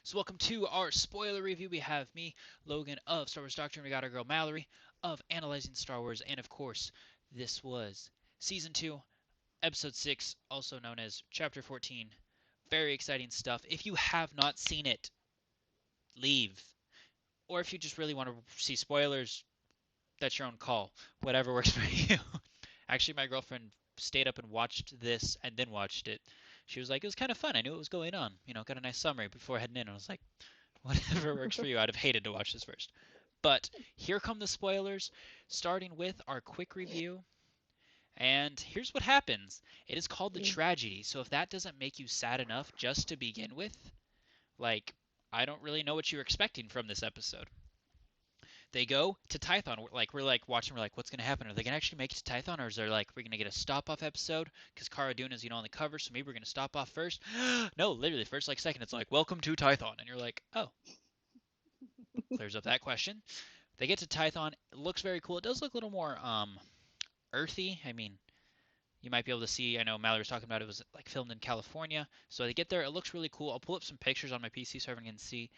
So welcome to our spoiler review. We have me, Logan of Star Wars Doctrine. We got our girl Mallory of Analyzing Star Wars, and of course, this was Season 2, Episode 6, also known as Chapter 14. Very exciting stuff. If you have not seen it, leave. Or if you just really want to see spoilers, that's your own call. Whatever works for you. Actually, my girlfriend stayed up and watched this and then watched it. She was like, it was kind of fun. I knew what was going on. Got a nice summary before heading in. I was like, whatever works for you. I'd have hated to watch this first. But here come the spoilers, starting with our quick review. And here's what happens. It is called the tragedy. So if that doesn't make you sad enough just to begin with, like, I don't really know what you're expecting from this episode. They go to Tython. We're watching. We're like, what's gonna happen? Are they gonna actually make it to Tython, or is there like we're gonna get a stop off episode? Because Cara Dune is on the cover, so maybe we're gonna stop off first. No, literally first second, it's like welcome to Tython, and you're like, oh, clears up that question. They get to Tython. It looks very cool. It does look a little more earthy. I mean, you might be able to see. I know Mallory was talking about it was like filmed in California. So they get there. It looks really cool. I'll pull up some pictures on my PC so everyone can see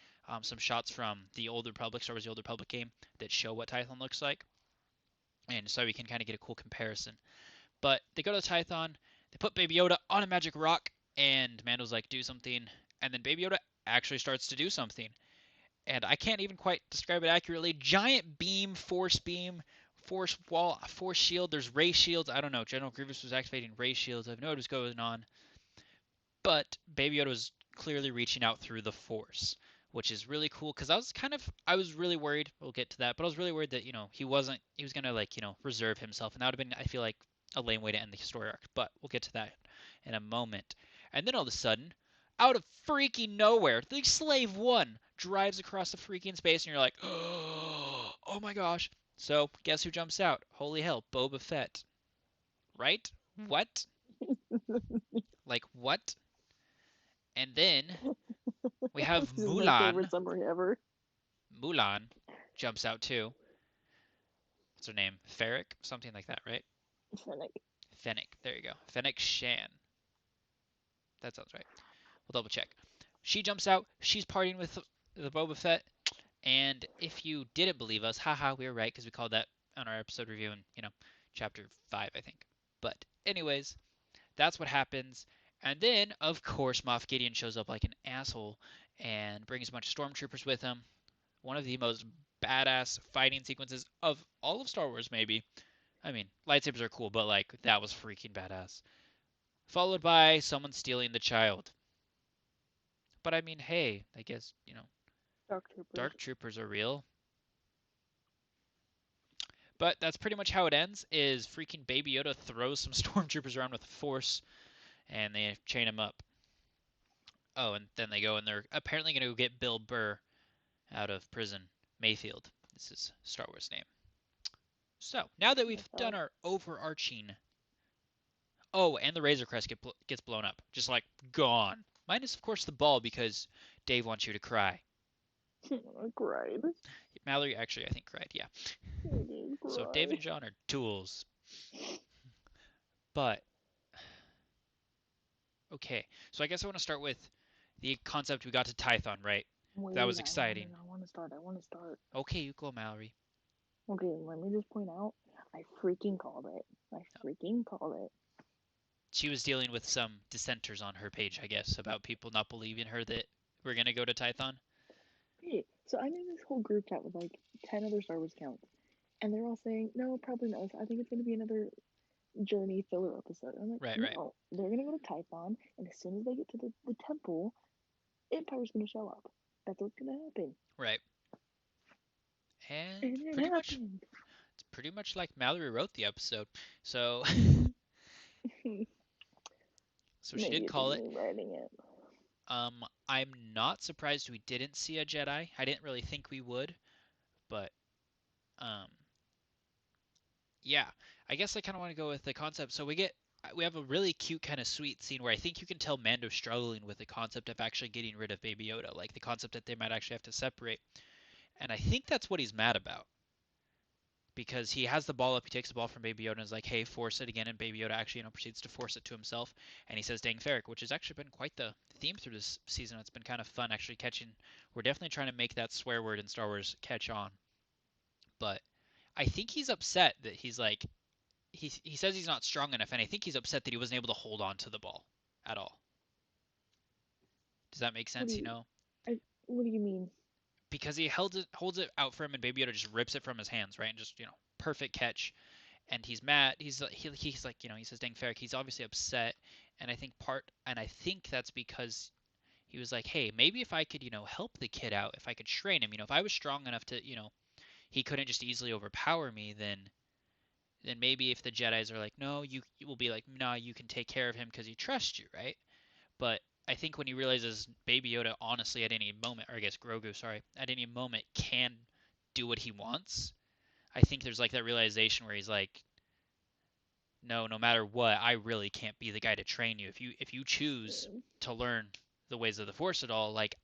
some shots from the Old Republic, Star Wars: The Old Republic game that show what Tython looks like, and so we can kind of get a cool comparison. But they go to Tython. They put Baby Yoda on a magic rock, and Mando's like, "Do something," and then Baby Yoda actually starts to do something. And I can't even quite describe it accurately. Giant beam, force wall, force shield. There's ray shields. I don't know. General Grievous was activating ray shields. I have no idea what's going on. But Baby Yoda was clearly reaching out through the force, which is really cool. Because I was really worried. We'll get to that. But I was really worried that he was gonna reserve himself, and that would have been, I feel like, a lame way to end the story arc. But we'll get to that in a moment. And then all of a sudden, out of freaking nowhere, the Slave One drives across the freaking space, and you're like, oh my gosh. So, guess who jumps out? Holy hell, Boba Fett. Right? What? Like, what? And then we have This is my favorite Mulan. summary ever. Mulan jumps out too. What's her name? Ferric? Something like that, right? Fennec. Fennec. There you go. Fennec Shan. That sounds right. We'll double check. She jumps out. She's partying with the Boba Fett. And if you didn't believe us, haha, we were right because we called that on our episode review in, chapter 5, I think. But, anyways, that's what happens. And then, of course, Moth Gideon shows up like an asshole and brings a bunch of stormtroopers with him. One of the most badass fighting sequences of all of Star Wars, maybe. I mean, lightsabers are cool, but, like, that was freaking badass. Followed by someone stealing the child. But, I mean, hey, I guess, Dark Troopers. Dark Troopers are real. But that's pretty much how it ends, is freaking Baby Yoda throws some stormtroopers around with force, and they chain him up. Oh, and then they go, and they're apparently going to go get Bill Burr out of prison. Mayfield. This is Star Wars name. So, now that we've done our overarching... Oh, and the Razor Crest gets blown up. Just like, gone. Minus, of course, the ball, because Dave wants you to cry. I cried. Mallory actually, I think, cried, yeah. So Dave and John are tools. But, okay. So I guess I want to start with the concept we got to Tython, right? Wait, That was exciting. I want to start. Okay, you go, Mallory. Okay, let me just point out, I freaking called it. She was dealing with some dissenters on her page, I guess, about people not believing her that we're going to go to Tython. Hey, so I'm in this whole group chat with like 10 other Star Wars accounts, and they're all saying, no, probably not. I think it's going to be another journey filler episode. I'm like, Right. no, they're going to go to Tython, and as soon as they get to the temple, Empire's going to show up. That's what's going to happen. Right. And it pretty much, happened. it's pretty much like Mallory wrote the episode. So, so she Maybe did it's call it. me writing it. I'm not surprised we didn't see a Jedi. I didn't really think we would, but um, yeah. I guess I kind of want to go with the concept. So we have a really cute kind of sweet scene where I think you can tell Mando's struggling with the concept of actually getting rid of Baby Yoda, like the concept that they might actually have to separate. And I think that's what he's mad about. because he has the ball up. He takes the ball from Baby Yoda and is like, "Hey, force it again." And Baby Yoda actually, proceeds to force it to himself, and he says, "Dang Ferric," which has actually been quite the theme through this season. It's been kind of fun actually catching. We're definitely trying to make that swear word in Star Wars catch on, but I think he's upset that he's like he says he's not strong enough, and I think he's upset that he wasn't able to hold on to the ball at all. Does that make What do sense? you? What do you mean? Because he holds it out for him, and Baby Yoda just rips it from his hands, right? And just perfect catch. And he's mad. He's like he says, "Dang Ferric." He's obviously upset, and I think that's because he was like, "Hey, maybe if I could help the kid out, if I could train him, if I was strong enough to he couldn't just easily overpower me, then maybe if the Jedi's are like, no, you will be like, no, you can take care of him because he trusts you, right?" But I think when he realizes Baby Yoda honestly at any moment, or I guess Grogu, sorry, at any moment can do what he wants, I think there's like that realization where he's like, no matter what, I really can't be the guy to train you. If you choose to learn the ways of the Force at all, like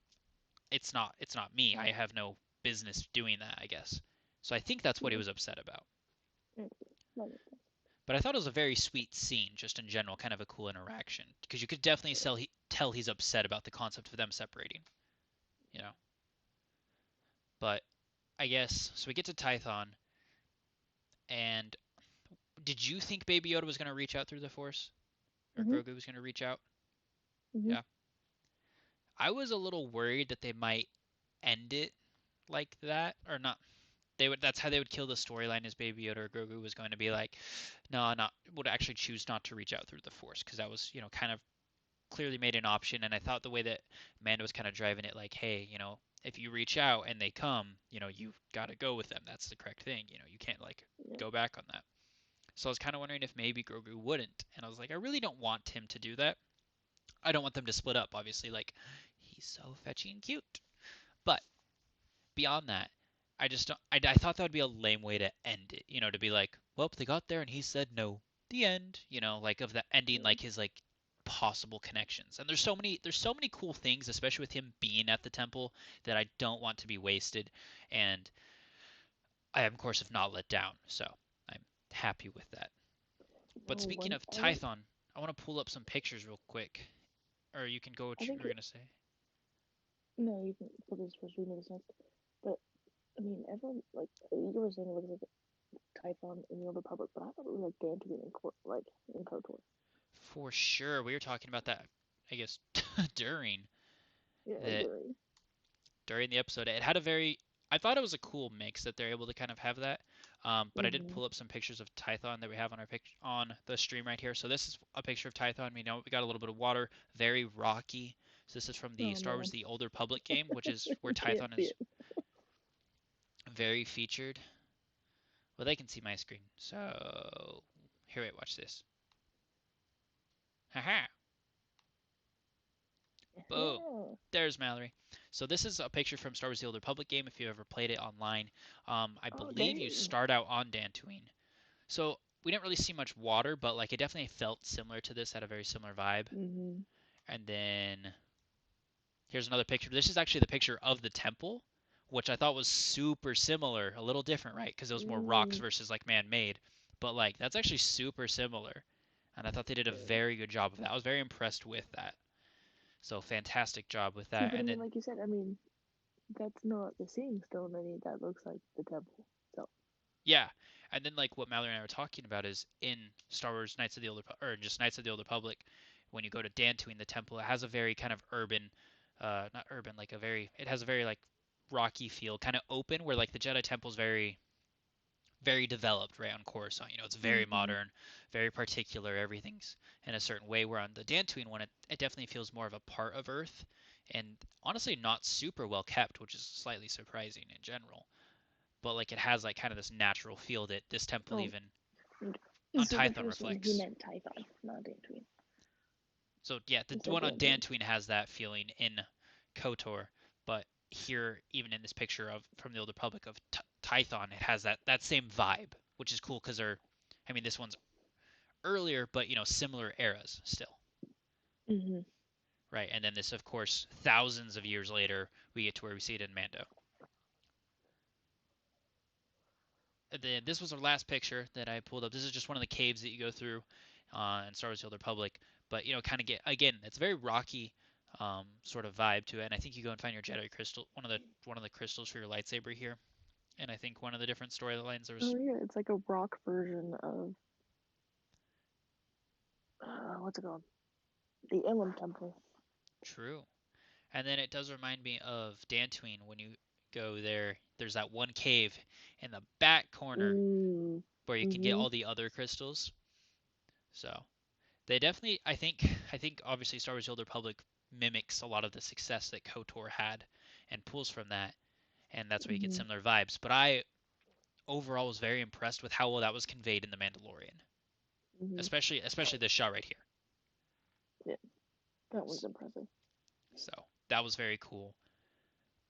it's not me. I have no business doing that, I guess. So I think that's what he Yeah. was upset about. Okay. That makes sense. But I thought it was a very sweet scene, just in general, kind of a cool interaction, because you could definitely tell he's upset about the concept of them separating, you know. But I guess so. We get to Tython, and did you think Baby Yoda was going to reach out through the Force, or Mhm. Grogu was going to reach out? Mhm. Yeah, I was a little worried that they might end it like that, or not. They would. That's how they would kill the storyline. Is Baby Yoda or Grogu was going to be like, no, not would actually choose not to reach out through the Force, because that was kind of clearly made an option. And I thought the way that Amanda was kind of driving it, like, hey, if you reach out and they come, you've got to go with them. That's the correct thing. You can't like Yeah. go back on that. So I was kind of wondering if maybe Grogu wouldn't. And I was like, I really don't want him to do that. I don't want them to split up, obviously. Like, he's so fetching cute. But beyond that, I just don't, I thought that would be a lame way to end it. To be like, well, they got there and he said no. The end. Like of the ending, Yeah. like his like possible connections. And there's so many cool things, especially with him being at the temple, that I don't want to be wasted. And I, of course, have not let down. So I'm happy with that. But No speaking one. of Tython, I want to pull up some pictures real quick. Or you can go I what you think were gonna say. no. You can put this first. We know this next. But I mean, everyone like you were saying it looks like Typhon in the Old Republic, but I thought it was like Dantooine in like in KOTOR. For sure, we were talking about that. I guess during Yeah, that during. during the episode. It had a very I thought it was a cool mix that they're able to kind of have that. But I did Mhm. pull up some pictures of Tython that we have on our on the stream right here. So this is a picture of Tython. We got a little bit of water, very rocky. So this is from the Oh Star Wars: man, The Old Republic game, which is where can't Tython see is it. very featured. Well, they can see my screen. So here, wait, watch this. Haha! Boom. Yeah. There's Mallory. So this is a picture from Star Wars: The Old Republic game. If you ever played it online, I Oh believe you dang. start out on Dantooine. So we didn't really see much water, but like it definitely felt similar to this, had a very similar vibe. Mhm. And then here's another picture. This is actually the picture of the temple, which I thought was super similar, a little different, right? Because it was more rocks Mm. versus like man-made. But like that's actually super similar, and I thought they did a Yeah. very good job of that. I was very impressed with that. So fantastic job with See, that. but I And mean, then like you said, I mean, that's not the Seeing Stone. I mean, that looks like the temple. So. yeah, and then like what Mallory and I were talking about is in Star Wars Knights of the Old or just Knights of the Old Republic, when you go to Dantooine, the temple, it has a very kind of urban, not urban, like a very, it has a very like rocky feel, kind of open, where like the Jedi Temple's very, very developed right on Coruscant. It's very Mhm. modern, very particular. Everything's in a certain way. Where on the Dantooine one, it definitely feels more of a part of Earth, and honestly not super well kept, which is slightly surprising in general. But like it has like kind of this natural feel that this temple Oh, even okay. on So the Tython first one he reflects. meant Typhon, not Dantooine. So yeah, the Instead one on Dantooine. Dantooine has that feeling in KOTOR, but here, even in this picture of from the Old Republic of Tython, it has that same vibe, which is cool because I mean, this one's earlier, but similar eras still, Mhm. right? And then this, of course, thousands of years later, we get to where we see it in Mando. this was our last picture that I pulled up. This is just one of the caves that you go through in Star Wars: The Old Republic. But kind of get again, it's a very rocky sort of vibe to it. And I think you go and find your Jedi crystal, one of the crystals for your lightsaber here. And I think one of the different storylines there was Oh yeah, it's like a rock version of what's it called? The Ilum Temple. true. And then it does remind me of Dantooine when you go there. There's that one cave in the back corner Mm. where you can get Mhm. all the other crystals. So they definitely, I think obviously Star Wars: The Old Republic mimics a lot of the success that KOTOR had, and pulls from that, and that's why you get Mhm. similar vibes. But I overall was very impressed with how well that was conveyed in the Mandalorian, Mhm. especially this shot right here. Yeah, that was impressive. So that was very cool.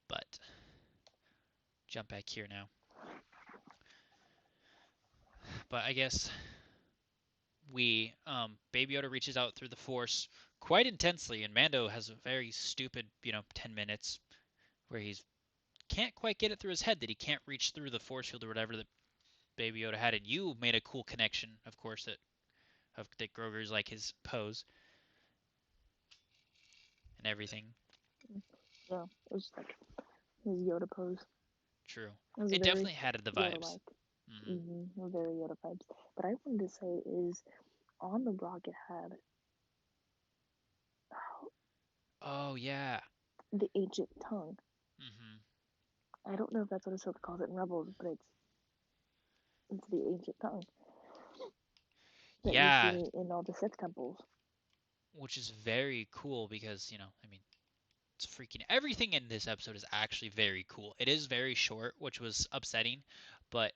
But jump back here now. But I guess Baby Yoda reaches out through the Force quite intensely, and Mando has a very stupid 10 minutes where he's can't quite get it through his head that he can't reach through the force field or whatever that Baby Yoda had. And you made a cool connection, of course, that Grogu's like his pose and everything. Yeah, it was like his Yoda pose. True. It was a It very definitely had the vibes. Yoda-like. Hmm. Very Yoda vibes. But I wanted to say is on the rock it had Oh yeah. the ancient tongue. Hmm. I don't know if that's what Ahsoka calls it in Rebels, but it's the ancient tongue that you Yeah, see in all the Sith temples. which is very cool because I mean, it's freaking everything in this episode is actually very cool. It is very short, which was upsetting, but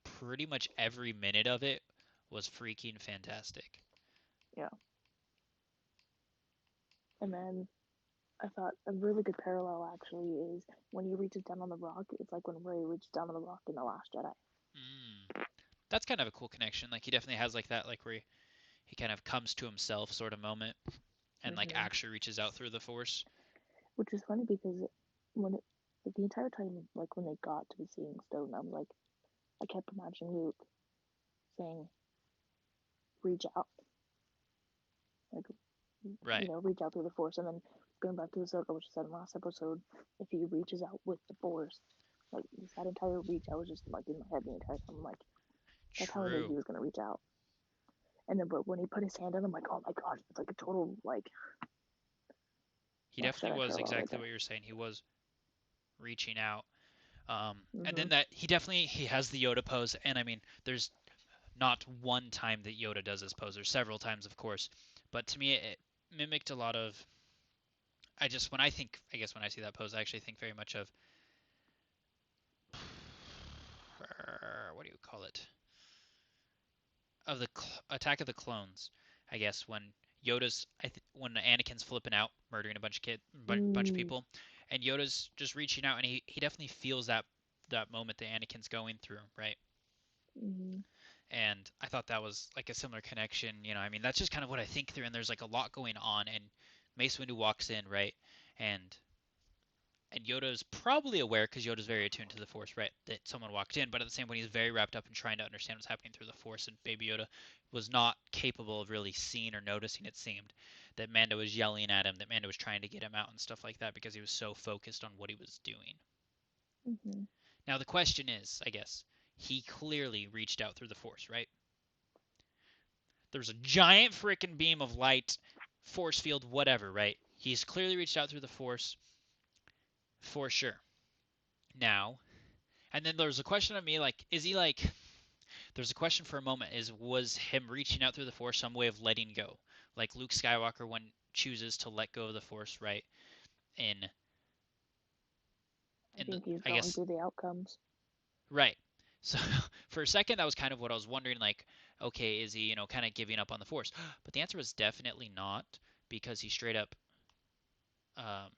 pretty much every minute of it was freaking fantastic. Yeah. And then I thought a really good parallel actually is when he reaches down on the rock, it's like when Rey reached down on the rock in The Last Jedi. Mm. That's kind of a cool connection. Like he definitely has like that, like where he kind of comes to himself sort of moment, and like Hmm. actually reaches out through the force. Which is funny because when it, the entire time, like when they got to the Seeing Stone, I was like, I kept imagining Luke saying, reach out, like, Right. reach out through the Force. And then going back to the circle, which I said in last episode, if he reaches out with the Force, like that entire reach, I was just like in my head the entire time. I'm like, that's how I knew he True. was gonna reach out. And then, but when he put his hand on, I'm like, oh my gosh, it's like a total like He Last definitely Jedi was parallel right exactly there. what you're saying. He was reaching out. And Hmm. then that he has the Yoda pose, and I mean, there's not one time that Yoda does this pose. There's several times, of course, but to me, it mimicked a lot of. I guess when I see that pose, I actually think very much of what do you call it? Of the Attack of the Clones, I guess when Anakin's flipping out, murdering a bunch of Mm. people, and Yoda's just reaching out, and he definitely feels that moment that Anakin's going through, right? Hmm. And I thought that was like a similar connection. I mean, that's just kind of what I think through, and there's like a lot going on, and Mace Windu walks in, right, and and Yoda's probably aware because Yoda's very attuned to the Force, right? That someone walked in, but at the same point, he's very wrapped up in trying to understand what's happening through the Force, and Baby Yoda was not capable of really seeing or noticing. It seemed that Mando was yelling at him, that Mando was trying to get him out and stuff like that because he was so focused on what he was doing. Hmm. Now the question is, I guess, he clearly reached out through the Force, right? There's a giant freaking beam of light, force field, whatever, right? He's clearly reached out through the Force for sure. Now, and then there's a question of me like, is he like? There's a question for a moment: was him reaching out through the Force some way of letting go, like Luke Skywalker when chooses to let go of the Force, right? In I in the, think he's I going guess through the outcomes. right. So for a second, that was kind of what I was wondering. Like, okay, is he kind of giving up on the Force? But the answer was definitely not because he straight up um,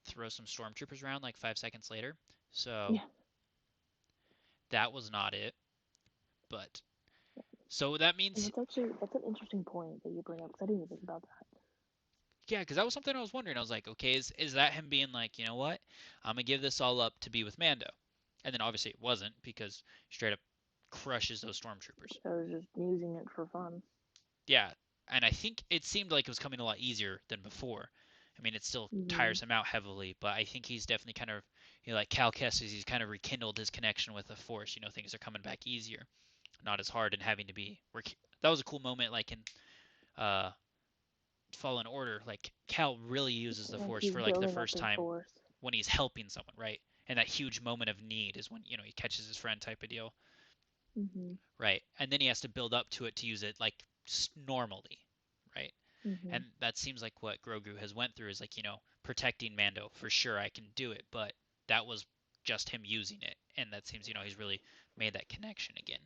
throws some stormtroopers around like 5 seconds later. So Yeah, that was not it. But so that and means that's an interesting point that you bring up because I didn't even think about that. yeah, because that was something I was wondering. I was like, okay, is that him being like, you know what? I'm gonna give this all up to be with Mando. And then obviously it wasn't because straight up crushes those stormtroopers. I was just using it for fun. Yeah, and I think it seemed like it was coming a lot easier than before. I mean, it still Mm-hmm. tires him out heavily, but I think he's definitely kind of, like Cal Kestis, he's kind of rekindled his connection with the Force. Things are coming back easier, not as hard and having to be. That was a cool moment, like in uh, Fallen Order. Like Cal really uses the Like Force he's for like the building up first his time force. when he's helping someone, right? And that huge moment of need is when he catches his friend type of deal, Mm-hmm. right? And then he has to build up to it to use it like normally, right? Mm-hmm. And that seems like what Grogu has went through is like, protecting Mando. For sure I can do it, but that was just him using it. And that seems, he's really made that connection again.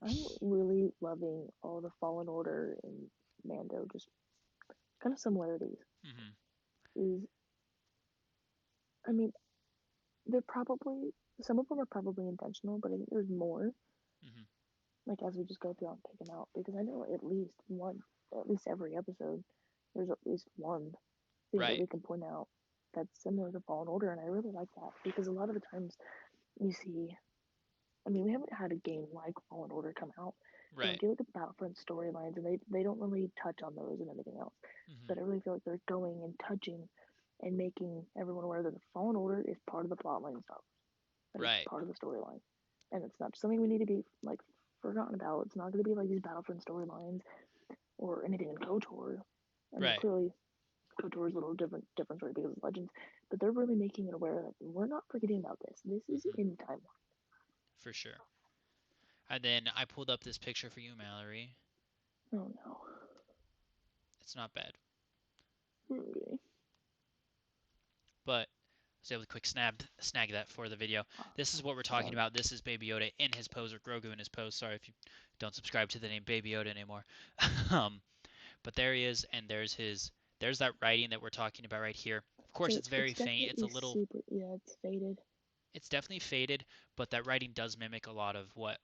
I'm really loving all the Fallen Order and Mando just kind of similarities. Hmm. Is I mean, they're probably some of them are probably intentional, but I think there's more. Hmm. Like as we just go through and pick them out, because I know at least every episode, there's at least one thing that Right. we can point out that's similar to Fallen Order, and I really like that because a lot of the times you see, I mean, we haven't had a game like Fallen Order come out, but Right. like you look at Battlefront storylines, and they don't really touch on those and everything else. Hmm. But I really feel like they're going and touching and making everyone aware that the Fallen Order is part of the plotline and stuff. That is Right. part of the storyline, and it's not something we need to be like forgotten about. It's not going to be like these Battlefront storylines or anything in KOTOR. I mean, Right. clearly KOTOR is a little different story because of Legends, but they're really making it aware that we're not forgetting about this. This is Hmm. in time. For sure. And then I pulled up this picture for you, Mallory. Oh no. It's not bad, Okay. but I was able to quick snag that for the video. This is what we're talking Sorry. about. This is Baby Yoda in his pose, or Grogu in his pose. Sorry if you don't subscribe to the name Baby Yoda anymore. um, but there he is, and there's that writing that we're talking about right here. Of course, So it's very it's faint. It's a definitely little, super. Yeah, it's faded. it's definitely faded, but that writing does mimic a lot of what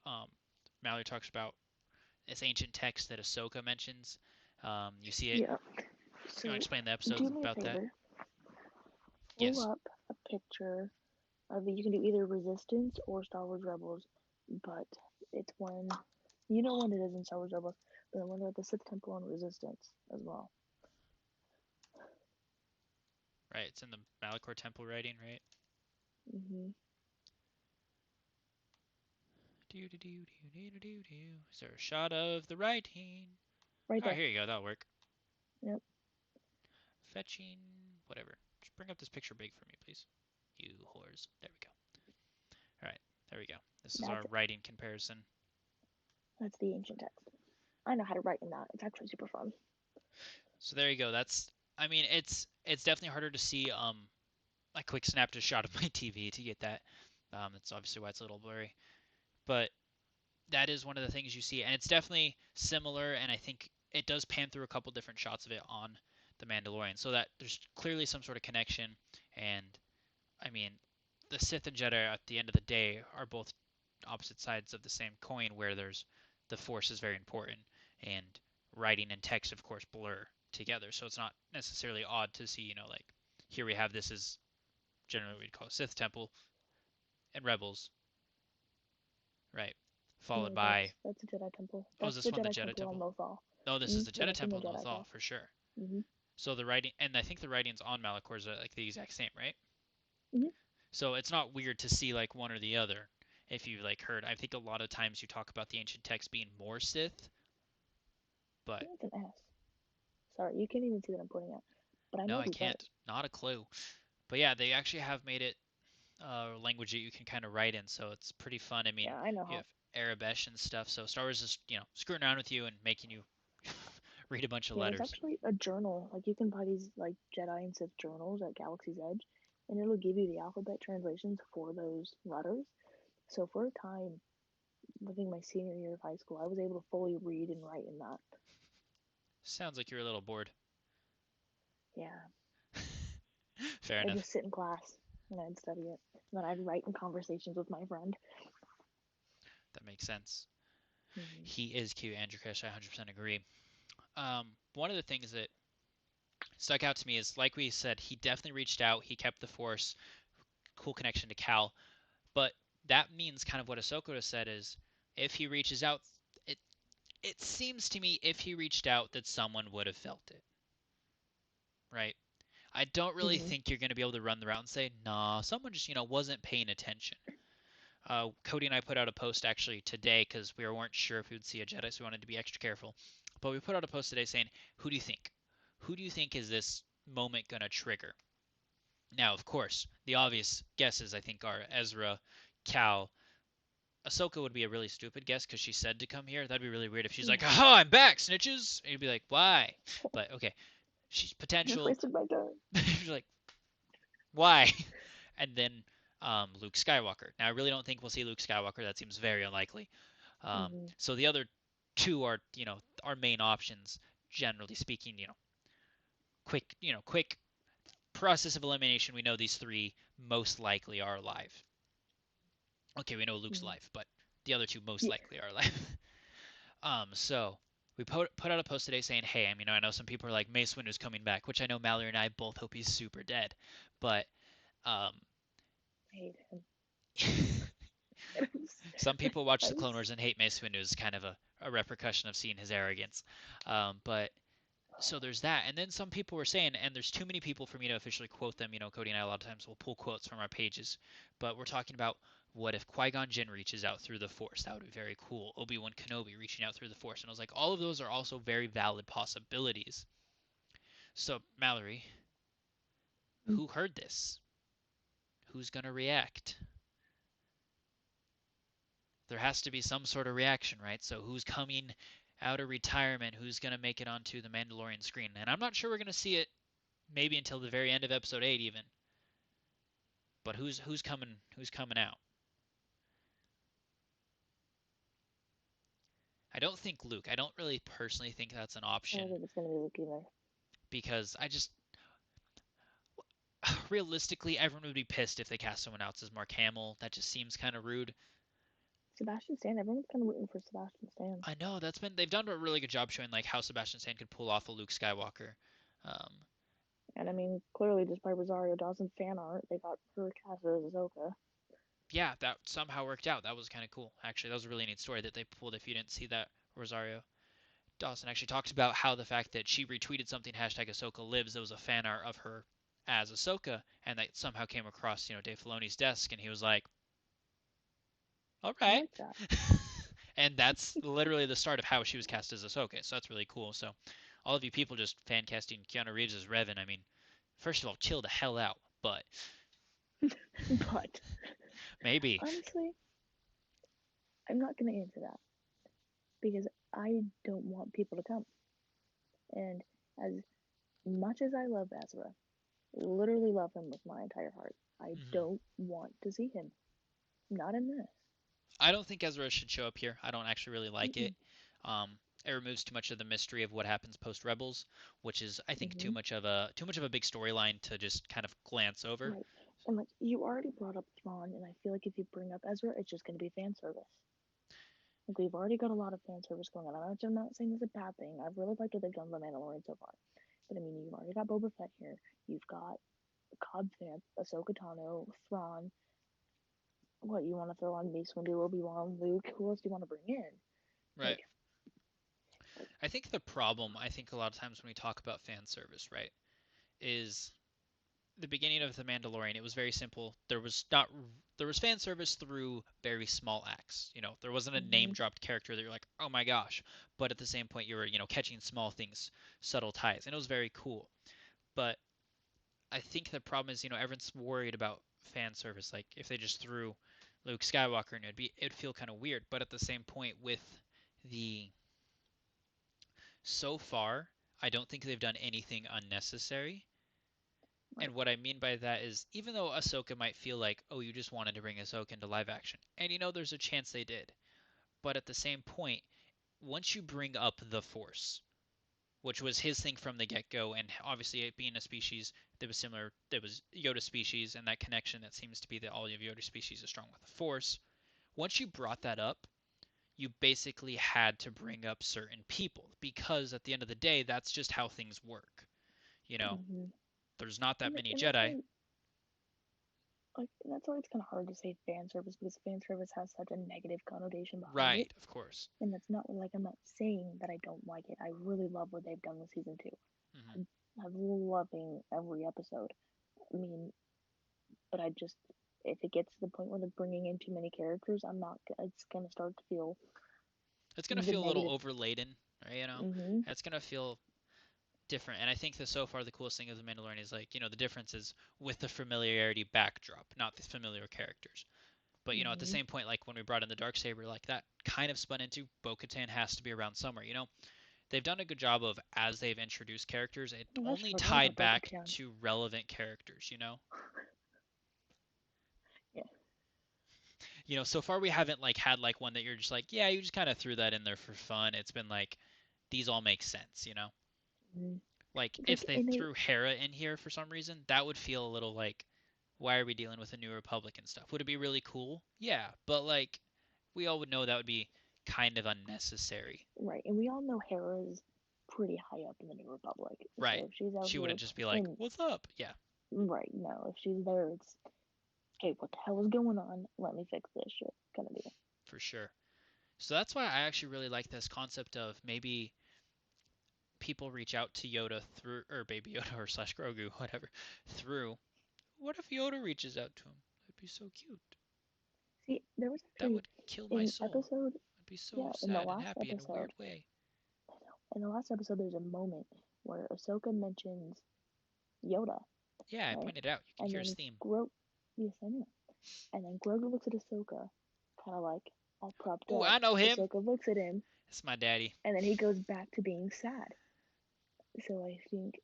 Mallory talks about. This ancient text that Ahsoka mentions. You see it. Yeah. You want to So explain the do episodes me a about that? favor. Pull Yes. up a picture of you can do either Resistance or Star Wars Rebels, but it's when you know when it is in Star Wars Rebels, but when they're at the Sith Temple on Resistance as well. Right. It's in the Malachor Temple writing, right? Hmm. Do do do do do do do. Is there a shot of the writing? Right All right, there. here you go. That'll work. Yep. Fetching, whatever. Just bring up this picture big for me, please. You whores. There we go. All right, there we go. This is our That's writing comparison. that's the ancient text. I know how to write in that. It's actually super fun. So there you go. I mean, it's definitely harder to see. I quick snapped a shot of my TV to get that. That's obviously why it's a little blurry. But that is one of the things you see, and it's definitely similar. And I think it does pan through a couple different shots of it on the Mandalorian, so that there's clearly some sort of connection. And I mean, the Sith and Jedi at the end of the day are both opposite sides of the same coin, where the Force is very important, and writing and text, of course, blur together. So it's not necessarily odd to see, like here we have this is generally what we'd call Sith Temple and Rebels, right? Followed No, by, that's a Jedi temple. oh, is That's this the one the Jedi Jedi temple on Temple? Lothal. No, this is the Yeah, Jedi that's in the Temple in Jedi Lothal Path. for sure. Mhm. So the writing, and I think the writings on Malachor is like the exact same, right? Mhm. So it's not weird to see like one or the other. If you've like heard, I think a lot of times you talk about the ancient text being more Sith, I but think it's an S. Sorry, you can't even see that I'm pointing at, but I no, know I these can't. letters. Not a clue. But yeah, they actually have made it language that you can kind of write in, so it's pretty fun. I mean, Yeah, I know you how. have Arabic and stuff, so Star Wars is screwing around with you and making you read a bunch of Yeah, there's letters. actually a journal. Like you can buy these like Jedi and Sith journals at Galaxy's Edge, and it'll give you the alphabet translations for those letters. So for a time, living my senior year of high school, I was able to fully read and write in that. Sounds like you're a little bored. Yeah, Fair I'd enough. just sit in class and I'd study it. And then I'd write in conversations with my friend. That makes sense. Hmm. He is cute, Andrew Krish. I 100% agree. One of the things that stuck out to me is, like we said, he definitely reached out. He kept the Force. Cool connection to Cal. But that means kind of what Ahsoka has said is if he reaches out, it it seems to me if he reached out that someone would have felt it, right? I don't really Mm-hmm. think you're going to be able to run the route and say, nah, someone just, wasn't paying attention. Cody and I put out a post actually today because we weren't sure if we would see a Jedi, so we wanted to be extra careful. But we put out a post today saying, who do you think? Who do you think is this moment going to trigger? Now, of course, the obvious guesses I think are Ezra, Cal. Ahsoka would be a really stupid guess because she said to come here. That'd be really weird if she's like, Yeah. "Aha, I'm back, snitches!" And you'd be like, "Why?" But okay, she's Just potential. wasted my time. She's like, "Why?" And then Luke Skywalker. Now, I really don't think we'll see Luke Skywalker. That seems very unlikely. Mm-hmm. So the other two are, our main options. Generally speaking, quick process of elimination. We know these three most likely are alive. Okay, we know Luke's Mm-hmm. alive, but the other two most Yeah. likely are alive. So we put out a post today saying, hey, I know some people are like Mace Windu's coming back, which I know Mallory and I both hope he's super dead, but um, I hate him. some people watch I the Clone was, Wars and hate Mace Windu as kind of a repercussion of seeing his arrogance. But so there's that, and then some people were saying, and there's too many people for me to officially quote them. Cody and I a lot of times will pull quotes from our pages, but we're talking about what if Qui-Gon Jinn reaches out through the Force? That would be very cool. Obi-Wan Kenobi reaching out through the Force, and I was like, all of those are also very valid possibilities. So Mallory, who heard this? Who's gonna react? There has to be some sort of reaction, right? So who's coming out of retirement? Who's gonna make it onto the Mandalorian screen? And I'm not sure we're gonna see it maybe until the very end of Episode 8 even. But who's coming out? I don't think Luke. I don't really personally think that's an I don't option think it's gonna be Luke either. because I just realistically everyone would be pissed if they cast someone else as Mark Hamill. That just seems kind of rude. Sebastian Stan. Everyone's kind of rooting for Sebastian Stan. I know they've done a really good job showing like how Sebastian Stan could pull off a Luke Skywalker. Um, And I mean, clearly, just by Rosario Dawson's fan art, they got her cast as Ahsoka. yeah, that somehow worked out. That was kind of cool. Actually, that was a really neat story that they pulled. If you didn't see that, Rosario Dawson actually talks about how the fact that she retweeted something hashtag Ahsoka lives. That was a fan art of her as Ahsoka, and that somehow came across Dave Filoni's desk, and he was like, "All I right," like that. and that's literally the start of how she was cast as Ahsoka. So that's really cool. So all of you people just fan casting Keanu Reeves as Revan, first of all, chill the hell out. But But maybe honestly, I'm not gonna answer that because I don't want people to come. And as much as I love Ezra, literally love him with my entire heart, I mhm. don't want to see him. Not in this. I don't think Ezra should show up here. I don't actually really like it. Mm-mm. It removes too much of the mystery of what happens post Rebels, which is I think too Mm-hmm. much of a big storyline to just kind of glance over. Right. And like you already brought up Thrawn, and I feel like if you bring up Ezra, it's just gonna be fan service. Like we've already got a lot of fan service going on. I'm not saying it's a bad thing. I've really liked what they've done with the Mandalorian so far. But I mean, you've already got Boba Fett here. You've got Cobb Vanth, Ahsoka Tano, Thrawn. What you want to throw on Mace Windu, Obi Wan, Luke? Who else do you want to bring in? Right. Like, I think the problem, I think a lot of times when we talk about fan service, right, is the beginning of the Mandalorian. It was very simple. There was fan service through very small acts. There wasn't a name mm-hmm, dropped character that you're like, oh my gosh, but at the same point you were catching small things, subtle ties, and it was very cool. But I think the problem is everyone's worried about fan service. Like if they just threw Luke Skywalker and it'd feel kind of weird. But at the same point with the so far, I don't think they've done anything unnecessary. right. And what I mean by that is, even though Ahsoka might feel like, oh, you just wanted to bring Ahsoka into live action, and there's a chance they did, but at the same point, once you bring up the Force, which was his thing from the get go, and obviously it being a species that was similar, that was Yoda species, and that connection that seems to be that all of Yoda species is strong with the Force, once you brought that up, you basically had to bring up certain people, because at the end of the day, that's just how things work. You know, Mm-hmm. there's not that many And I Jedi. mean, like that's why it's kind of hard to say fan service because fan service has such a negative connotation behind it, Right, of course. and that's not like I'm not saying that I don't like it. I really love what they've done with season two. Hmm. I'm loving every episode. I mean, but I just if it gets to the point where they're bringing in too many characters, I'm not. It's gonna start to feel It's gonna the feel a little negative. overladen, right, you know? Mm-hmm. It's gonna feel different. And I think that so far the coolest thing of the Mandalorian is like, the difference is with the familiarity backdrop, not the familiar characters. But at the Mm-hmm. same point, like when we brought in the dark saber, like that kind of spun into Bo-Katan has to be around somewhere. They've done a good job of as they've introduced characters, it Oh, I actually only forgot tied about back Bo-Katan. to relevant characters. Yeah. So far we haven't like had like one that you're just like, yeah, you just kind of threw that in there for fun. It's been like these all make sense. Mm-hmm. Like Like if they and they threw Hera in here for some reason, that would feel a little like, why are we dealing with a New Republic and stuff? Would it be really cool? Yeah, but like we all would know that would be kind of unnecessary. right, and we all know Hera's pretty high up in the New Republic. Right. So if she's out She here wouldn't just be like, and "What's up?" Yeah, right, no, if she's there, it's hey, what the hell is going on? Let me fix this shit, kind of deal. for sure. So that's why I actually really like this concept of maybe people reach out to Yoda through, or Baby Yoda or slash Grogu, whatever, through. What if Yoda reaches out to him? That'd be so cute. See, there was That actually would kill my in soul. episode, I'd be so yeah, in the sad and last happy in a episode, weird way. in the last episode, there's a moment where Ahsoka mentions Yoda, Yeah, I right? pointed out. You can And hear his then theme. Yes, I know. And then Grogu looks at Ahsoka, kind of like all propped Ooh, up. I know him. Ahsoka looks at him, It's my daddy. and then he goes back to being sad. So I think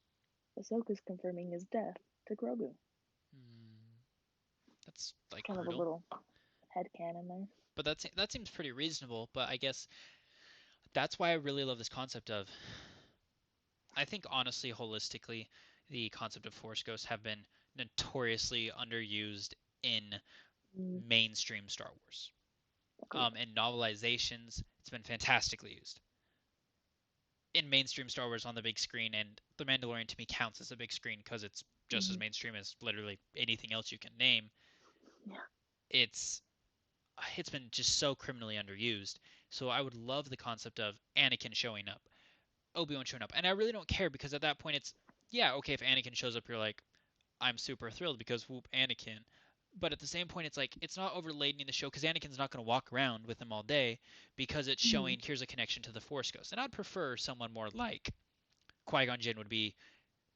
Ahsoka's confirming his death to Grogu. Hmm, that's It's like kind of a brutal. little headcanon there. But that seems pretty reasonable. But I guess that's why I really love this concept of. I think honestly, holistically, the concept of Force Ghosts have been notoriously underused in Mm, mainstream Star Wars. agreed. In novelizations, it's been fantastically used. In mainstream Star Wars on the big screen, and The Mandalorian to me counts as a big screen because it's just as Mm-hmm. mainstream as literally anything else you can name. Yeah. It's it's been just so criminally underused. So I would love the concept of Anakin showing up, Obi-Wan showing up, and I really don't care because at that point it's yeah okay if Anakin shows up you're like I'm super thrilled because whoop Anakin. But at the same point, it's like it's not overladen the show because Anakin's not going to walk around with him all day because it's Mm-hmm. showing here's a connection to the Force Ghost. And I'd prefer someone more like Qui-Gon Jinn would be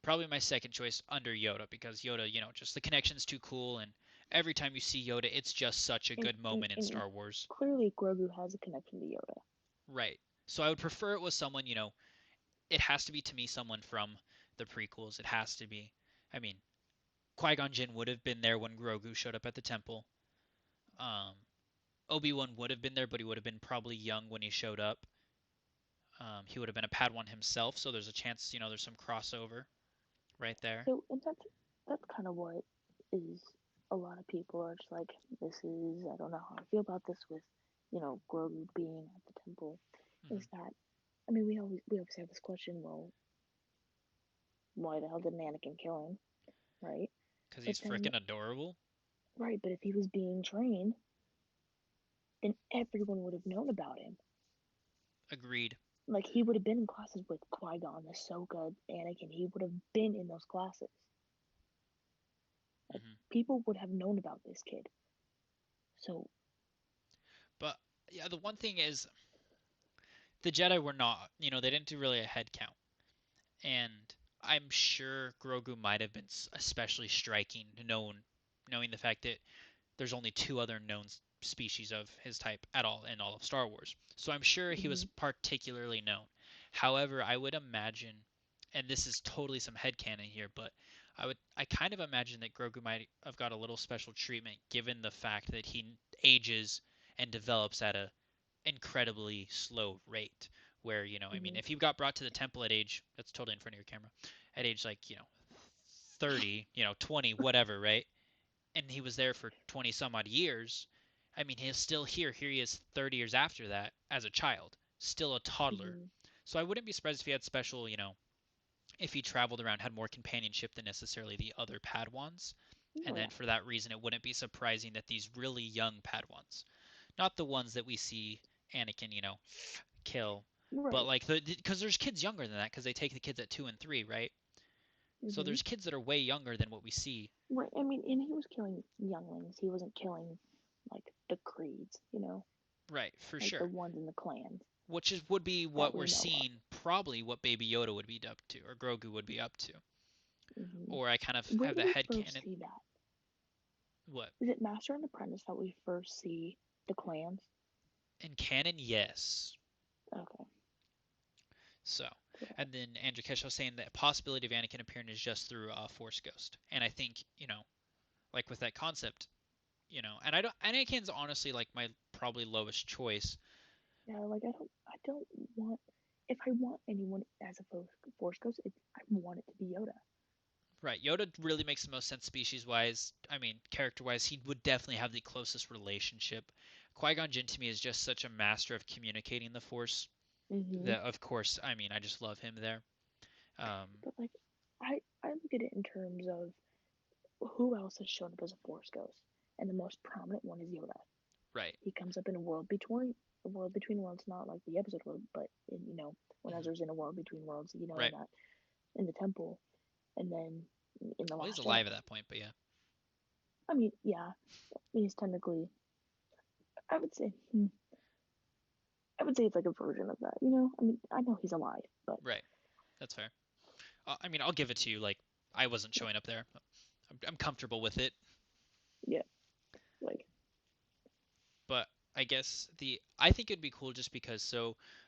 probably my second choice under Yoda because Yoda, just the connection's too cool and every time you see Yoda, it's just such a And, good and, moment in and Star Wars. clearly Grogu has a connection to Yoda. Right. So I would prefer it was someone, it has to be to me someone from the prequels. It has to be. I mean, Qui-Gon Jinn would have been there when Grogu showed up at the temple. Um, Obi-Wan would have been there, but he would have been probably young when he showed up. He would have been a Padawan himself, so there's a chance, there's some crossover right there. So, and that's kind of what is a lot of people are just like, this is, I don't know how I feel about this with, Grogu being at the temple. Mm-hmm. Is that, I mean, we always have this question, well, why the hell didn't Anakin kill him, right? Because But he's then, freaking adorable. right, but if he was being trained, then everyone would have known about him. Agreed. Like, he would have been in classes with Qui-Gon, Ahsoka, Anakin. He would have been in those classes. Like, Mm-hmm. people would have known about this kid. So, But yeah, the one thing is the Jedi were not, they didn't do really a head count. And I'm sure Grogu might have been especially striking, knowing the fact that there's only two other known species of his type at all in all of Star Wars. So I'm sure he was mm-hmm, particularly known. However, I would imagine, and this is totally some headcanon here, but I kind of imagine that Grogu might have got a little special treatment given the fact that he ages and develops at a incredibly slow rate. Where, I mean, mm-hmm, if he got brought to the temple at age, that's totally in front of your camera, at age like, 30, 20, whatever, right? And he was there for 20 some odd years, I mean, he's still here. Here he is 30 years after that as a child, still a toddler. mm-hmm. So I wouldn't be surprised if he had special, if he traveled around, had more companionship than necessarily the other Padawans. And Oh then yeah. for that reason, it wouldn't be surprising that these really young Padawans, not the ones that we see Anakin, kill, but Right. like because there's kids younger than that because they take the kids at 2 and 3, right? So Mhm. there's kids that are way younger than what we see. Right. I mean, and he was killing younglings. He wasn't killing like the creeds, Right, for like the sure. ones in the clans Which would be that what we we're know of. seeing, probably what Baby Yoda would be up to, or Grogu would be up to. Mhm. Or I kind of Where have do the we head first canon. see that? What? Is it Master and Apprentice that we first see the clans? In canon, yes. Okay. So, Cool. and then Andrew Kesh was saying that possibility of Anakin appearing is just through a Force Ghost. And I think, like with that concept, and Anakin's honestly like my probably lowest choice. Yeah, like I don't want if I want anyone as a force ghost, I want it to be Yoda. Right, Yoda really makes the most sense species wise. I mean, character wise, he would definitely have the closest relationship. Qui-Gon Jinn to me is just such a master of communicating the Force Mhm. that, of course, I mean, I just love him there. Um, But like, I look at it in terms of who else has shown up as a force ghost, and the most prominent one is Yoda. right. He comes up in a world between worlds, not like the episode world, but when Mhm. Ezra's in a world between worlds, in Right. that in the temple, and then in the Well, he's Last alive at Jedi. that point, but yeah. I mean, yeah, he's technically. I would say. I would say it's like a version of that. I mean, I know he's alive, but Right. That's fair. I mean, I'll give it to you. Like, I wasn't showing up there. I'm comfortable with it. yeah, like. But I guess I think it'd be cool just because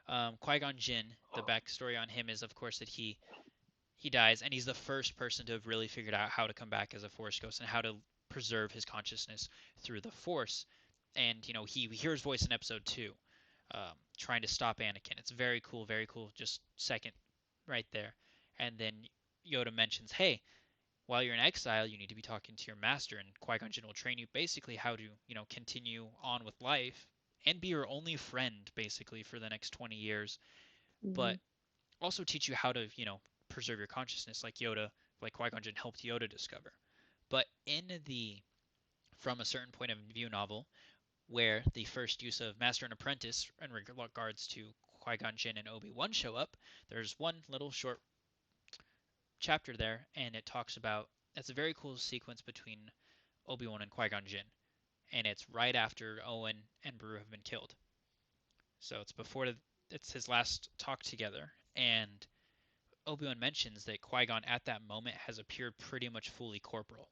Qui-Gon Jinn, the backstory on him is of course that he dies and he's the first person to have really figured out how to come back as a Force ghost and how to preserve his consciousness through the Force. And he hears voice in Episode 2, trying to stop Anakin. It's very cool. Just second right there, and then Yoda mentions, "Hey, while you're in exile, you need to be talking to your master, and Qui-Gon Jinn will train you basically how to, continue on with life and be your only friend basically for the next 20 years, Mm-hmm. but also teach you how to, preserve your consciousness like Qui-Gon Jinn helped Yoda discover." But in the From a Certain Point of View novel, where the first use of Master and Apprentice in regards to Qui-Gon Jinn and Obi-Wan show up, there's one little short chapter there, and it talks about it's a very cool sequence between Obi-Wan and Qui-Gon Jinn, and it's right after Owen and Beru have been killed. So it's his last talk together, and Obi-Wan mentions that Qui-Gon at that moment has appeared pretty much fully corporal.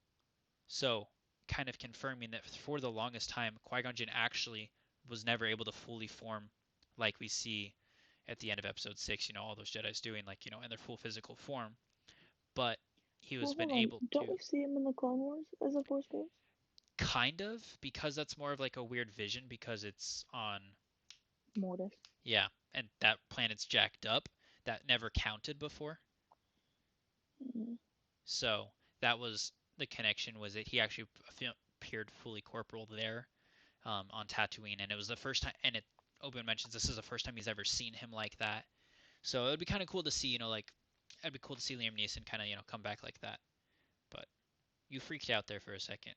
So, kind of confirming that for the longest time, Qui-Gon Jinn actually was never able to fully form like we see at the end of Episode 6, all those Jedi's doing, like, in their full physical form. But he Well, was been hold on. able Don't to we see him in the Clone Wars as a force ghost? kind of, because that's more of like a weird vision because it's on, Mortis. yeah, and that planet's jacked up. That never counted before. Mm-hmm. So that was the connection, was that he actually appeared fully corporal there, on Tatooine, and it was the first time. And Obi-Wan mentions this is the first time he's ever seen him like that. So it would be kind of cool to see, like, it'd be cool to see Liam Neeson kind of, come back like that. But you freaked out there for a second.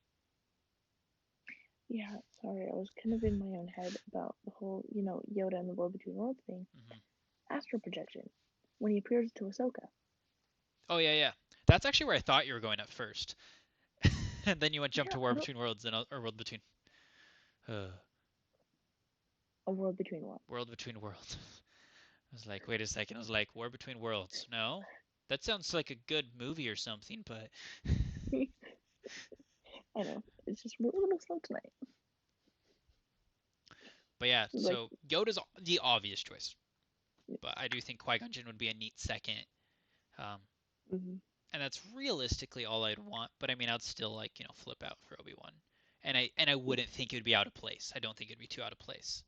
Yeah, sorry, I was kind of in my own head about the whole, Yoda and the world between worlds thing. Hmm. Astral projection. When he appears to Ahsoka. Oh yeah, yeah. That's actually where I thought you were going at first, and then you went jump Yeah, to I War don't. Between Worlds and or World Between A world between what? World Between Worlds. I was like, wait a second. I was like, War Between Worlds. No, that sounds like a good movie or something, but I know. It's just we're a little slow tonight. yeah. Like, So Yoda's the obvious choice, but I do think Qui-Gon Jinn would be a neat second. Um, mm-hmm. and that's realistically all I'd want. But I mean, I'd still like flip out for Obi-Wan, and I Yeah. wouldn't think it would be out of place. I don't think it'd be too out of place.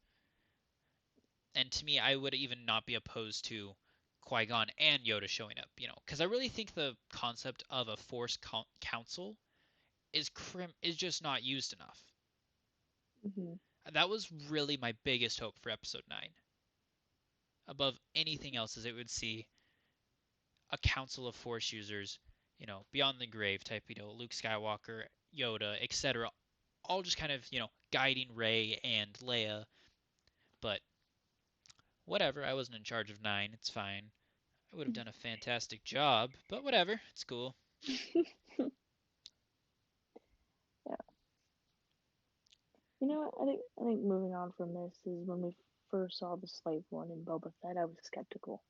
And to me, I would even not be opposed to Qui-Gon and Yoda showing up. Because I really think the concept of a Force council is just not used enough. Mm-hmm. That was really my biggest hope for Episode 9. Above anything else, is it would see a council of Force users, beyond the grave type, Luke Skywalker, Yoda, etc. All just kind of, guiding Rey and Leia. But whatever, I wasn't in charge of 9. It's fine. I would have done a fantastic job, but whatever, it's cool. Yeah. I think moving on from this is when we first saw the slave one in Boba Fett, I was skeptical.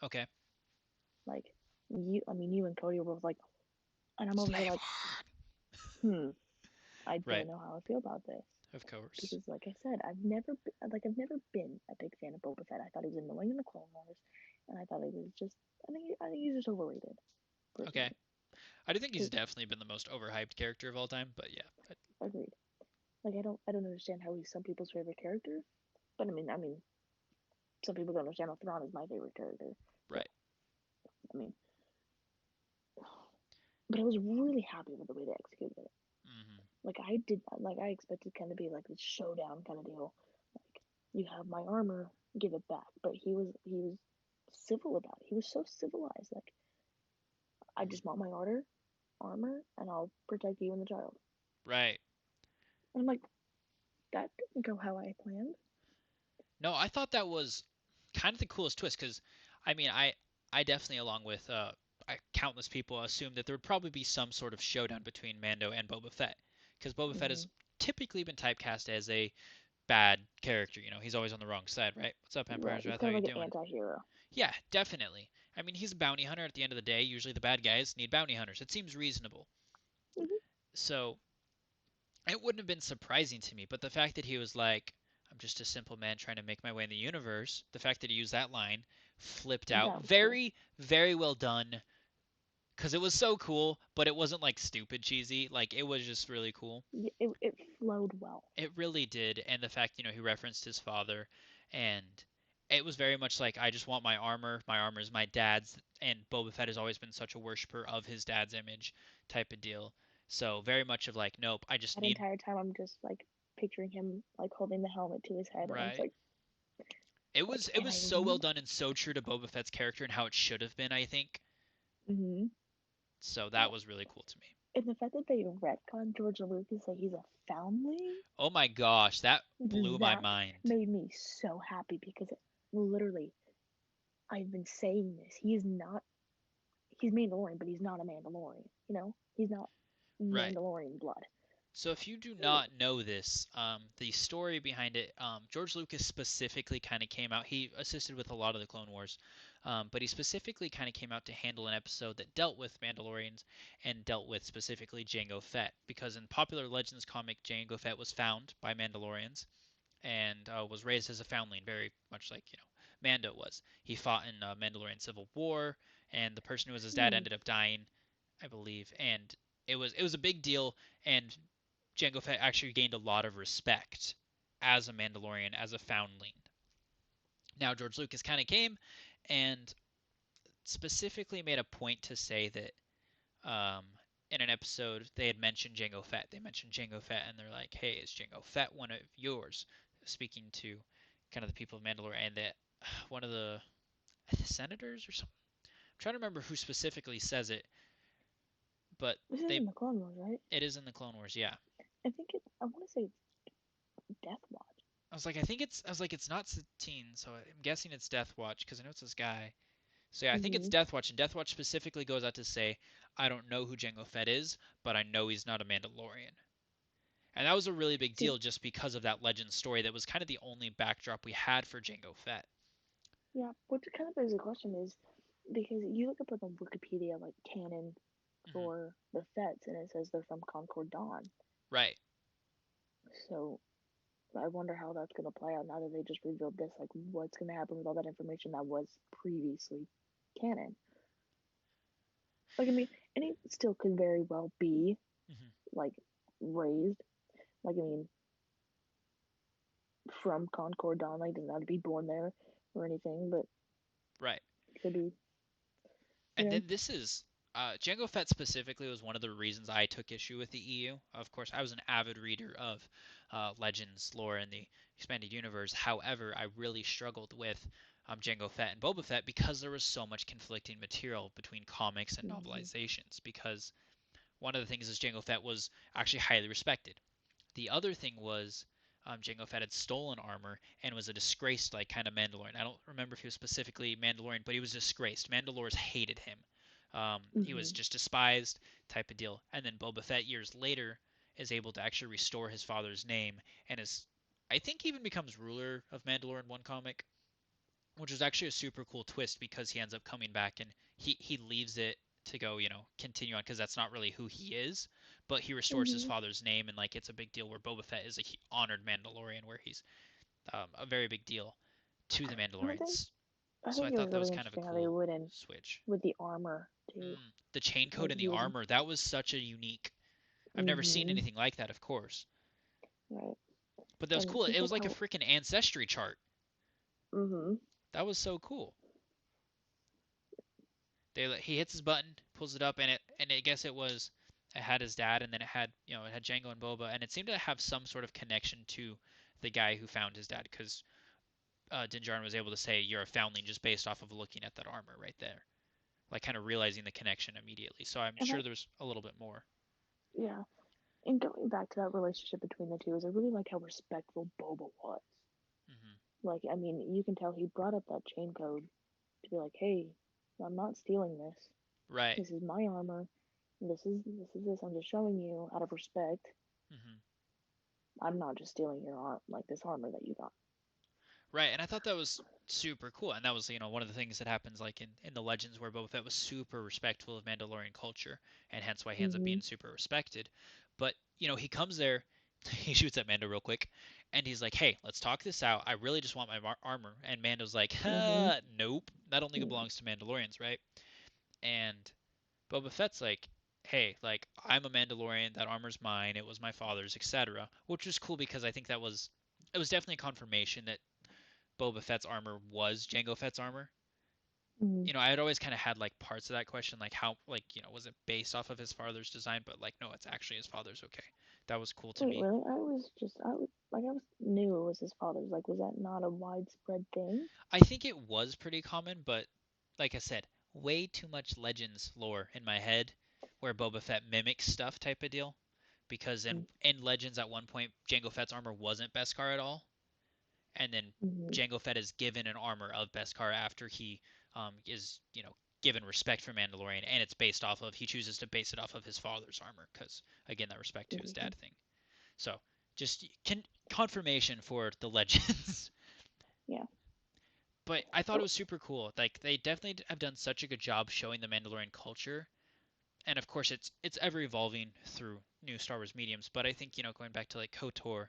Okay. Like, you and Cody were both like, and I'm over here Slave like, one! I Right, don't know how I feel about this. of course. Because, like I said, I've never been a big fan of Boba Fett. I thought he was annoying in the Clone Wars, and I thought he was just, I think he's just overrated, Okay. personally. I do think he's Cause definitely been the most overhyped character of all time, but yeah. agreed. Like I don't understand how he's some people's favorite character, but I mean, some people don't understand how Thrawn is my favorite character. But Right. I mean, but I was really happy with the way they executed it. Hmm. Like I expected kind of be like this showdown kind of deal. Like you have my armor, give it back. But he was civil about it. He was so civilized. Like I Hmm. just want my armor, and I'll protect you and the child. Right. And I'm like, that didn't go how I planned. No, I thought that was kind of the coolest twist because, I mean, I definitely, along with countless people, assumed that there would probably be some sort of showdown between Mando and Boba Fett because Boba Fett Mm-hmm. has typically been typecast as a bad character. He's always on the wrong side, right? What's up, Right. Empire's He's Wrath? How kind of you like an doing? anti-hero. Yeah, definitely. I mean, he's a bounty hunter at the end of the day. Usually the bad guys need bounty hunters. It seems reasonable. Mm-hmm. So it wouldn't have been surprising to me, but the fact that he was like, I'm just a simple man trying to make my way in the universe, the fact that he used that line, flipped out. That was cool. Very, very well done. Because it was so cool, but it wasn't like stupid cheesy. Like, it was just really cool. It flowed well. It really did. And the fact, he referenced his father. And it was very much like, I just want my armor. My armor is my dad's. And Boba Fett has always been such a worshiper of his dad's image type of deal. So, very much of like, nope, I just That need. entire time, I'm just like picturing him like holding the helmet to his head, and it's Right. like, It like, was it and was I so well done and so true to Boba Fett's character and how it should have been, I think. mm-hmm. So Yeah. that was really cool to me. And the fact that they retcon George Lucas like he's a foundling, Oh my gosh, that blew my that mind. made me so happy because literally I've been saying this. He's Mandalorian, but he's not a Mandalorian. He's not Right. Mandalorian blood. So if you do not know this, the story behind it, George Lucas specifically kind of came out. He assisted with a lot of the Clone Wars, but he specifically kind of came out to handle an episode that dealt with Mandalorians and dealt with specifically Jango Fett. Because in Popular Legends comic, Jango Fett was found by Mandalorians and was raised as a foundling, very much like Mando was. He fought in Mandalorian Civil War, and the person who was his dad Hmm. ended up dying, I believe, and it was a big deal. And Jango Fett actually gained a lot of respect as a Mandalorian, as a foundling. Now George Lucas kind of came and specifically made a point to say that um, in an episode they had mentioned Jango Fett. They mentioned Jango Fett, and they're like, "Hey, is Jango Fett one of yours?" Speaking to kind of the people of Mandalore, and that one of the senators or something. I'm trying to remember who specifically says it, but This is they in the Clone Wars, right? it is in the Clone Wars. Yeah, I want to say it's Death Watch. I was like, it's not Satine, so I'm guessing it's Death Watch because I know it's this guy. So yeah, I think it's Mm-hmm. Death Watch, and Death Watch specifically goes out to say, I don't know who Jango Fett is, but I know he's not a Mandalorian. And that was a really big See, deal just because of that legend story that was kind of the only backdrop we had for Jango Fett. yeah, what kind of begs the question is because you look up on Wikipedia like canon Hmm. for the Fets, and it says they're from Concord Dawn. Right. So I wonder how that's gonna play out now that they just revealed this. Like, what's gonna happen with all that information that was previously canon? Like, I mean, and it still could very well be Hmm. like raised. Like, I mean, from Concord Dawn, like, doesn't have to be born there or anything, but Right. it could be, you And know. then this is Jango Fett specifically was one of the reasons I took issue with the EU. Of course, I was an avid reader of Legends, lore, and the expanded universe. However, I really struggled with Jango Fett and Boba Fett because there was so much conflicting material between comics and Mhm. novelizations. Because one of the things is Jango Fett was actually highly respected. The other thing was Jango Fett had stolen armor and was a disgraced like kind of Mandalorian. I don't remember if he was specifically Mandalorian, but he was disgraced. Mandalores hated him. He was Mhm. just despised type of deal. And then Boba Fett years later is able to actually restore his father's name and is, I think, even becomes ruler of Mandalore in one comic, which was actually a super cool twist because he ends up coming back and he leaves it to go, continue on because that's not really who he is, but he restores his Mhm. father's name and like it's a big deal where Boba Fett is a honored Mandalorian where he's a very big deal to the And Mandalorians. I So I think it thought was that was really kind of a interesting how they cool went in switch. with the armor too. The chain code Like and the he was. armor, that was such a unique. I've never seen Mhm. anything like that, of course, Right. but that was And cool. he It took was like a how. freaking ancestry chart. Mhm. That was so cool. He hits his button, pulls it up, and I guess it had his dad, and then it had Django and Boba, and it seemed to have some sort of connection to the guy who found his dad, because Din Djarin was able to say you're a foundling just based off of looking at that armor right there, like kind of realizing the connection immediately. So I'm And sure there's a little bit more. yeah. And going back to that relationship between the two is I really like how respectful Boba was. Hmm. Like I mean, you can tell he brought up that chain code to be like, hey, I'm not stealing this. Right. This is my armor. This. I'm just showing you out of respect. Hmm. I'm not just stealing your arm like this armor that you got. Right, and I thought that was super cool, and that was one of the things that happens like in the Legends where Boba Fett was super respectful of Mandalorian culture, and hence why he ends up Mhm. being super respected. But he comes there, he shoots at Mando real quick, and he's like, "Hey, let's talk this out. I really just want my armor." And Mando's like, Mhm. Nope, that only belongs to Mandalorians, right?" And Boba Fett's like, "Hey, like I'm a Mandalorian. That armor's mine. It was my father's, etc." Which was cool because I think it was definitely a confirmation that Boba Fett's armor was Jango Fett's armor. Mhm. I had always kind of had like parts of that question, like how, like, was it based off of his father's design? But like, no, it's actually his father's. Okay, that was cool to Wait, me. really? I was like I was knew it was his father's. Like, was that not a widespread thing? I think it was pretty common, but like I said, way too much Legends lore in my head, where Boba Fett mimics stuff type of deal. Because in Legends at one point, Jango Fett's armor wasn't Beskar at all, and then Mhm. Jango Fett is given an armor of Beskar after he is given respect for Mandalorian, and it's based off of he chooses to base it off of his father's armor because again that respect to his Mhm. dad thing. So just confirmation for the legends. Yeah. But I thought it Oh. was super cool. Like they definitely have done such a good job showing the Mandalorian culture, and of course it's ever evolving through new Star Wars mediums. But I think going back to like KOTOR,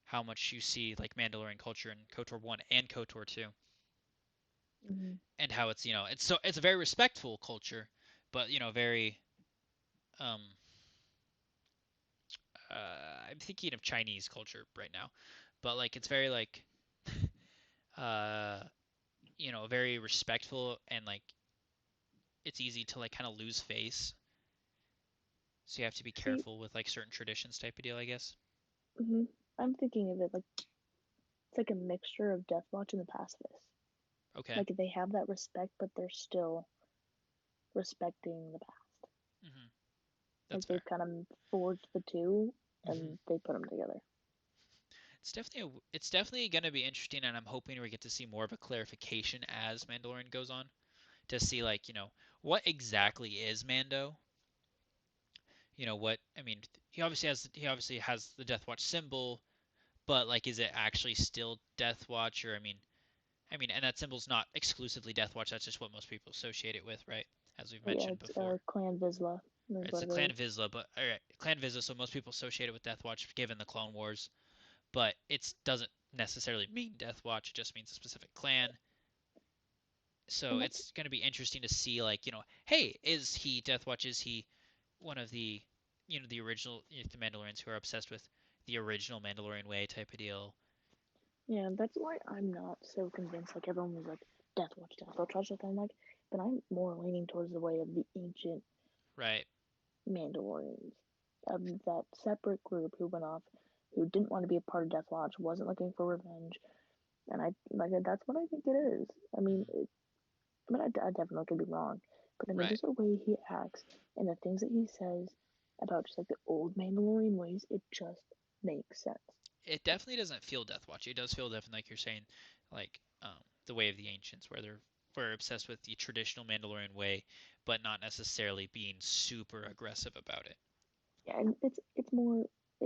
how much you see like Mandalorian culture in KOTOR 1 and KOTOR 2, Mhm. and how it's a very respectful culture, but very um I'm thinking of Chinese culture right now, but like it's very like uh very respectful, and like it's easy to like kind of lose face, so you have to be See, careful with like certain traditions type of deal, I guess. mhm. I'm thinking of it like it's like a mixture of Death Watch and the Pacifists. Okay. Like they have that respect, but they're still respecting the past. Hmm. That's Like fair. they've kind of forged the two Hmm. and they put them together. It's definitely going to be interesting, and I'm hoping we get to see more of a clarification as Mandalorian goes on, to see like what exactly is Mando. What I mean, he obviously has the Death Watch symbol, but like, is it actually still Death Watch? Or I mean, and that symbol's not exclusively Death Watch. That's just what most people associate it with, right? As we've Yeah, mentioned it's before, Clan Vizsla. right? Is It's what the it Clan is. Vizsla, but all right, Clan Vizsla. So most people associate it with Death Watch, given the Clone Wars, but it doesn't necessarily mean Death Watch. It just means a specific clan. So And that's it's going to be interesting to see, like, hey, is he Death Watch? Is he one of the original, the Mandalorians who are obsessed with the original Mandalorian way type of deal? yeah, that's why I'm not so convinced. Like everyone was like Death Watch. Like I'm like, but I'm more leaning towards the way of the ancient Right. Mandalorians, of that separate group who went off, who didn't want to be a part of Death Watch, wasn't looking for revenge, and I like that's what I think it is. I mean, Mhm. I definitely could be wrong, but I mean, Right. just the way he acts and the things that he says about just like the old Mandalorian ways, it just makes sense. It definitely doesn't feel Death Watch. It does feel definitely like you're saying, like the way of the ancients, where we're obsessed with the traditional Mandalorian way, but not necessarily being super aggressive about it. Yeah, and it's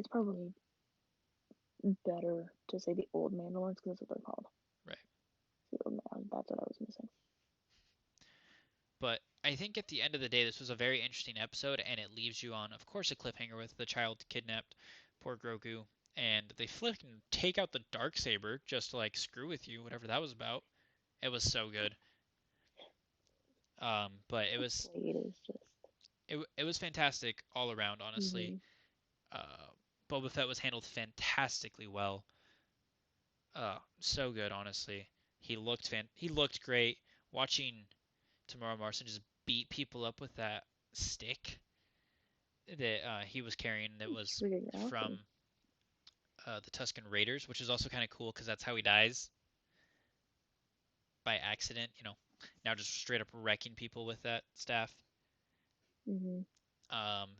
probably better to say the old Mandalorians because that's what they're called. Right. The old Man, that's what I was missing. But I think at the end of the day, this was a very interesting episode, and it leaves you on, of course, a cliffhanger with the child kidnapped, poor Grogu, and they flipping take out the dark saber just to like screw with you, whatever that was about. It was so good. But The blade is just. it was fantastic all around, honestly. Mm-hmm. Uh, Boba Fett was handled fantastically well. So good, honestly. He looked great. Watching Tamara Morrison just beat people up with that stick that he was carrying that was Figuring it out though. from the Tusken Raiders, which is also kind of cool because that's how he dies by accident. Now just straight up wrecking people with that staff. Mm-hmm.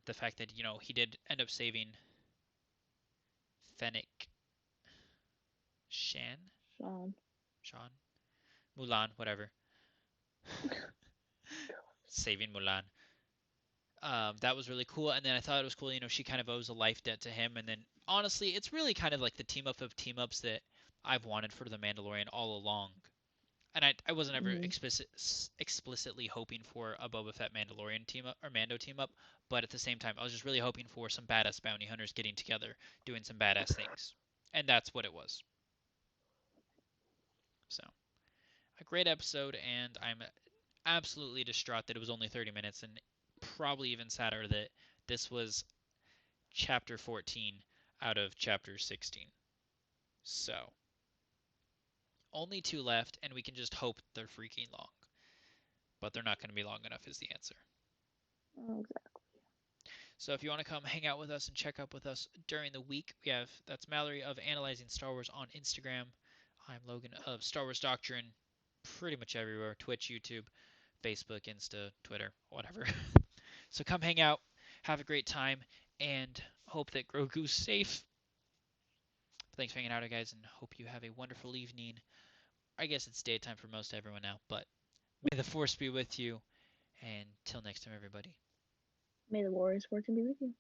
The fact that he did end up saving Fennec Shan, Sean. Sean, Mulan, whatever, saving Mulan. That was really cool. And then I thought it was cool, she kind of owes a life debt to him. And then honestly, it's really kind of like the team up of team ups that I've wanted for the Mandalorian all along. And I wasn't ever Mm-hmm. explicitly hoping for a Boba Fett Mandalorian team up or Mando team up, but at the same time, I was just really hoping for some badass bounty hunters getting together, doing some badass things, and that's what it was. So a great episode, and I'm absolutely distraught that it was only 30 minutes, and probably even sadder that this was chapter 14 out of chapter 16. So only two left, and we can just hope they're freaking long, but they're not going to be long enough, is the answer. Oh, exactly. So if you want to come hang out with us and check up with us during the week, that's Mallory of Analyzing Star Wars on Instagram. I'm Logan of Star Wars Doctrine, pretty much everywhere: Twitch, YouTube, Facebook, Insta, Twitter, whatever. So come hang out, have a great time, and hope that Grogu's safe. Thanks for hanging out, guys, and hope you have a wonderful evening. I guess it's daytime for most everyone now, but may the Force be with you. And till next time, everybody. May the Warriors fortune be with you.